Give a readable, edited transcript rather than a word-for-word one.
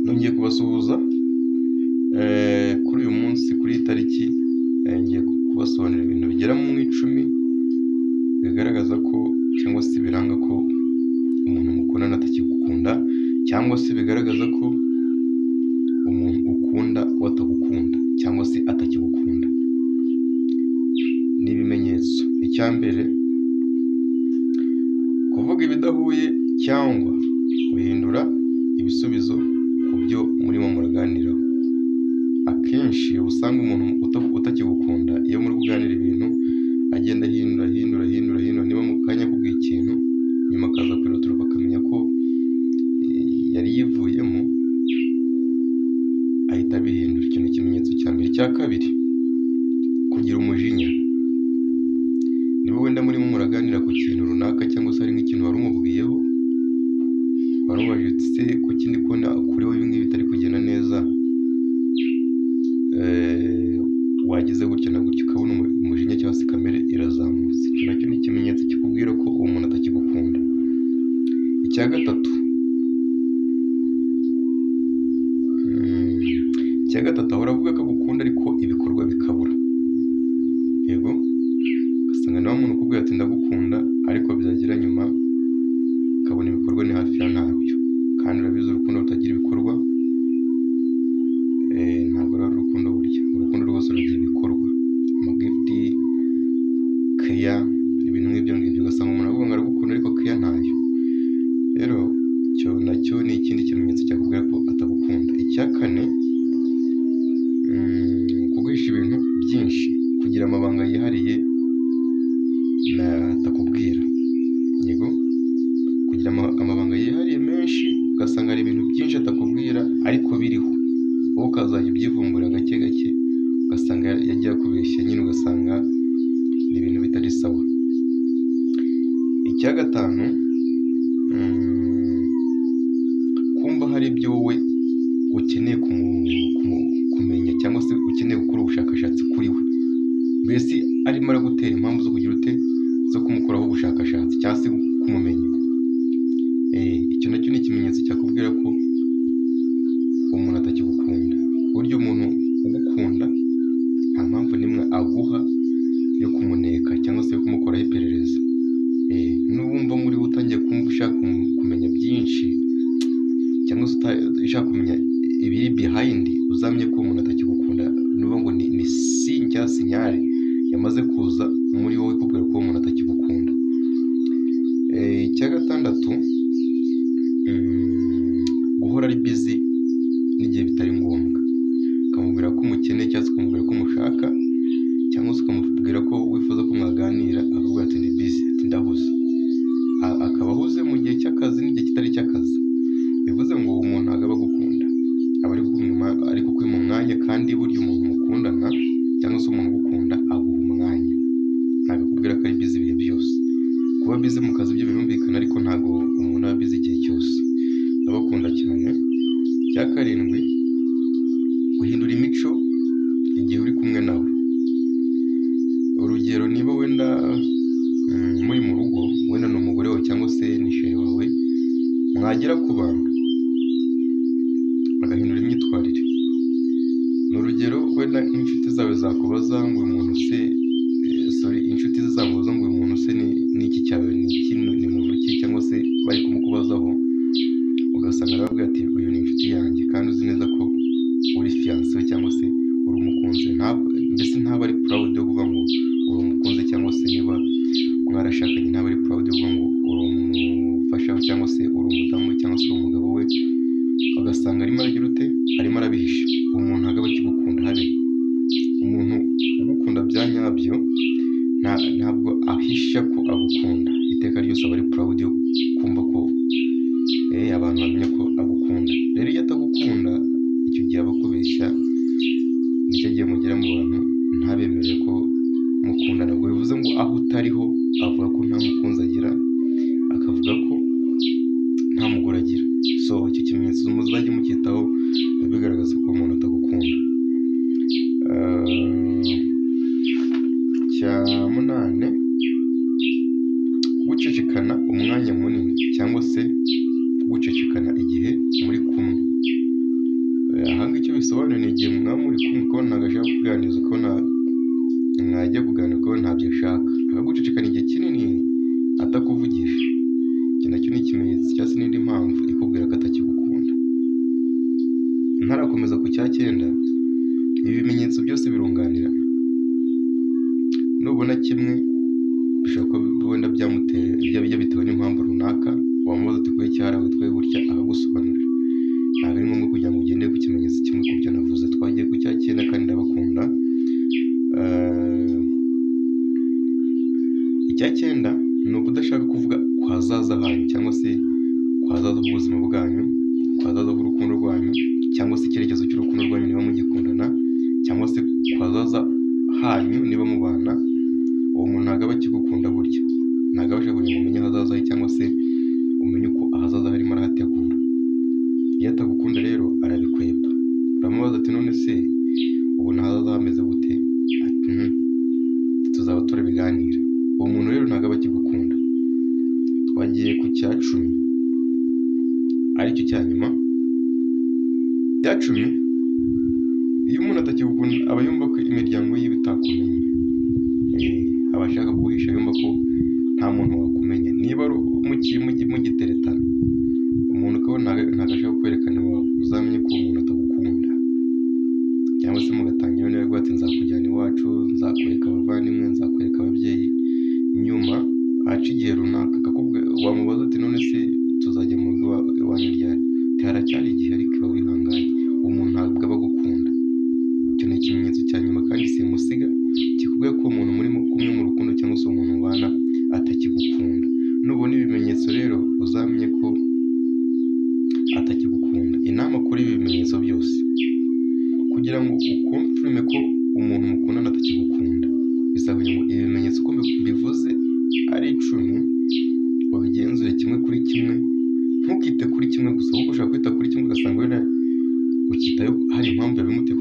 Nongeye kubasuhuza kuri uyu munsi kuri iyi tariki ngiye kubasobanurira ibintu bigera mu icumi bigaragaza ko cyangwa se biranga ko umuntu mukundana atakigukunda cyangwa se bigaragaza ko umuntu ukunda we atagukunda cyangwa se atakigukunda. Ni ibimenyetso. Icya mbere, kuvuga ibidahuye cyangwa guhindura ibisubizo ku byo murimo muraganiraho. Akenshi usanga umuntu utakigukunda iyo muri kuganira ibintu agenda ahindura niba mu kanya akubwiye ikintu nyuma akaza kwirotura bakamenya ko yari yivuyemo ahita abihindura. Icyo ni ikimenyetso cya mbere. Icya kabiri, kugira umujinya. Niba wenda murimo muraganira ku kintu runaka cyangwa se hari nk'ikintu wari umubwiyeho warumubajije uti se kuki ndi kubona kuri wowe ibi ngibi bitari kugenda neza, wagize gutya na gutya ukabona umujinya cyangwa se kamere irazamutse. Icyo nacyo ni ikimenyetso kikubwira ko uwo muntu atakigukunda. Icya gatatu, ahora avuga ko agukunda ariko ibikorwa bikabura. Yego, ugasanga nawe muntu ukubwira ati ndagukunda ariko byagira nyuma ukabona ibikorwa ni hafi ya ntabyo, kandi urabizi urukundo rutagira ibikorwa ntabwo ari urukundo. Burya urukundo rwose rugira ibikorwa, amagifti, keya, ibintu nk'ibyo ngibyo. Ugasanga umuntu avuga ngo aragukunda ariko keya ntayo. Rero icyo nacyo ni ikindi kimenyetso cyakubwira ko atagukunda. Icya kane, kuguhisha ibintu byinshi, kugira amabanga yihariye atakubwira. Yego, kugira amabanga yihariye menshi, ugasanga hari ibintu byinshi atakubwira ariko biriho, wowe ukazajya ubyivumbura gake gake, ugasanga yagiye akubeshya nyine, ugasanga ni ibintu bitari sawa. Icya gatanu, kumva hari ibyo wowe ukeneye kumenya cyangwa se ukeneye gukora ubushakashatsi kuri we, mbese arimo aragutera impamvu zo kugira ute, zo kumukoraho ubushakashatsi cyangwa se kumumenya. Icyo nacyo ni ikimenyetso cyakubwira ko umuntu atakigukunda. Burya umuntu ugukunda nta mpamvu n'imwe aguha yo kumuneka cyangwa se yo kumukoraho iperereza. N'ubumva muri utangiye kumva ushaka kumenya byinshi cyangwa se ushaka kumenya ibiri behind, uzamenye ko umuntu atakigukunda. Nuvuga ngo ni sinyari yamaze kuza muri wowe ikubwira ko umuntu atakigukunda. Icya gatandatu, guhora ari busy n'igihe bitari ngombwa. Ukamubwira ko umukeneye cyangwa se ukamubwira ko umushaka cyangwa se ukamubwira ko wifuza ko mwaganira, akavuga ati ndi busy, ati ndahuze. Akaba ahuze mu gihe cy'akazi n'igihe kitari cy'akazi. Bivuze ngo umuntu ntabwo aba agukunda, aba ari kukwima umwanya. Kandi burya umuntu mukundana cyangwa se umuntu ugukunda aguha umwanya, ntabwo akubwira ko ari busy ibihe byose. Kuba busy mu kazi byo birumvikana, ariko ntabwo umuntu aba busy igihe cyose. Ndabakunda cyane. Icya karindwi, guhindura imico igihe uri kumwe nawe. Urugero, niba wenda muri mu rugo, wenda ni umugore wawe cyangwa se ni sheri wawe, mwagera ku bantu bagahindura imyitwarire. Ni urugero, wenda nk'inshuti zawe zakubaza ngo uyu muntu se inshuti ze zamubaza ngo uyu muntu se ni iki cyawe, ni iki, ni muntu ki, cyangwa se bari kumukubazaho, ugasanga aravuga ati uyu ni inshuti yanjye, kandi uzi neza ko uri fiancé cyangwa se uri umukunzi. Mbese ntaba ari proud yo kuvuga ngo uri umukunzi, cyangwa se niba mwarashakanye ntaba ari proud yo kuvuga ngo uri umufasha we cyangwa se uri umudamu cyangwa se uri umugabo we. Ugasanga arimo aragira ute, arimo arabihisha. Umuntu ntabwo aba akigukunda habe. Umuntu ugukunda bya nyabyo ntabwo ahisha ko agukunda. Iteka ryose aba ari proud yo kumva ko abantu bamenya ko agukunda. Rero iyo atagukunda, icyo gihe aba akubeshya. Nicyo gihe mugera mu bantu ntabemerere ko mukundana. Ubwo bivuze ngo aho utariho avuga ko nta mukunzi agira, akavuga ko nta mugore agira. So icyo kimenyetso muzajye mucyitaho, bigaragaza ko umuntu atagukunda. Cya munane, gucecekana umwanya munini cyangwa se gucecekana igihe muri kumwe. bisobanuye ni igihe mwaba muri kumwe ukabona ntabwo ashaka kuganiriza, ukabona mwajya kuganira ukabona ntabyo ashaka, akagucecekana igihe kinini atakuvugisha. Iki nacyo ni ikimenyetso cyangwa se n'indi mpamvu ikubwira ko atakigukunda. Ntarakomeza ku cya 9, ibi bimenyetso byose birunganirana. Nubona kimwe bishobora kuba wenda byamuteye bitewe n'impamvu runaka, wamubaza uti kubera iki witwaye gutya, akagusobanurira. Ntabwo ari ngombwa kugira ngo ugendere ku kimenyetso kimwe ku byo navuze. Twagiye ku cya 9 kandi ndabakunda. Icya 9 ni ukudashaka kuvuga ku hazaza hanyu, cyangwa se ku hazaza h'ubuzima bwanyu, ku hazaza h'urukundo rwanyu, cyangwa se icyerekezo cy'urukundo rwanyu niba mugikundana, cyangwa se ku hazaza hanyu niba mubana. Uwo muntu ntabwo aba akigukunda burya, ntabwo aba ashaka kugira ngo umenye ahazaza he, cyangwa se umenye uko ahazaza harimo arahategura. Iyo atagukunda rero arabikwepa. Uramubaza ati none se ubona ahazaza hameze gute? Ati tuzaba turabiganira. Uwo muntu rero ntabwo aba akigukunda. Twagiye ku cya 10 aricyo cya nyuma. Cya 10, iyo umuntu atakigukunda aba yumva ko imiryango yiwe itakumenye, aba ashaka guhisha, yumva ko nta muntu wakumenya. Niba mugiteretana umuntu ukabona ntabwo ashaka kwerekana iwawe, uzamenye ko umuntu atagukunda. Cyangwa se mugatangira neza ati nzakujyana iwacu, nzakwereka abavandimwe, nzakwereka ababyeyi. Nyuma haca igihe runaka wamubaza ati none se tuzajya mu rugo iwanyu ryari? Haracyari igihe, ariko iba wihanganye. Uwo muntu ntabwo aba agukunda. Icyo ni ikimenyetso cya nyuma kandi simusiga, kikubwira ko umuntu muri kumwe mu rukundo cyangwa se umuntu mubana atakigukunda. Nubona ibimenyetso rero uzamenye ko atakigukunda. Inama kuri ibi bimenyetso byose, kugira ngo ukonfirme ko umuntu mukundana atakigukunda, bisaba ngo ibi bimenyetso uko mbivuze ari 10 ubigenzure kimwe kuri kimwe. Ntukite kuri kimwe gusa, kuko ushobora kwita kuri kimwe ugasanga wenda ukitayo hari impamvu yabimuteye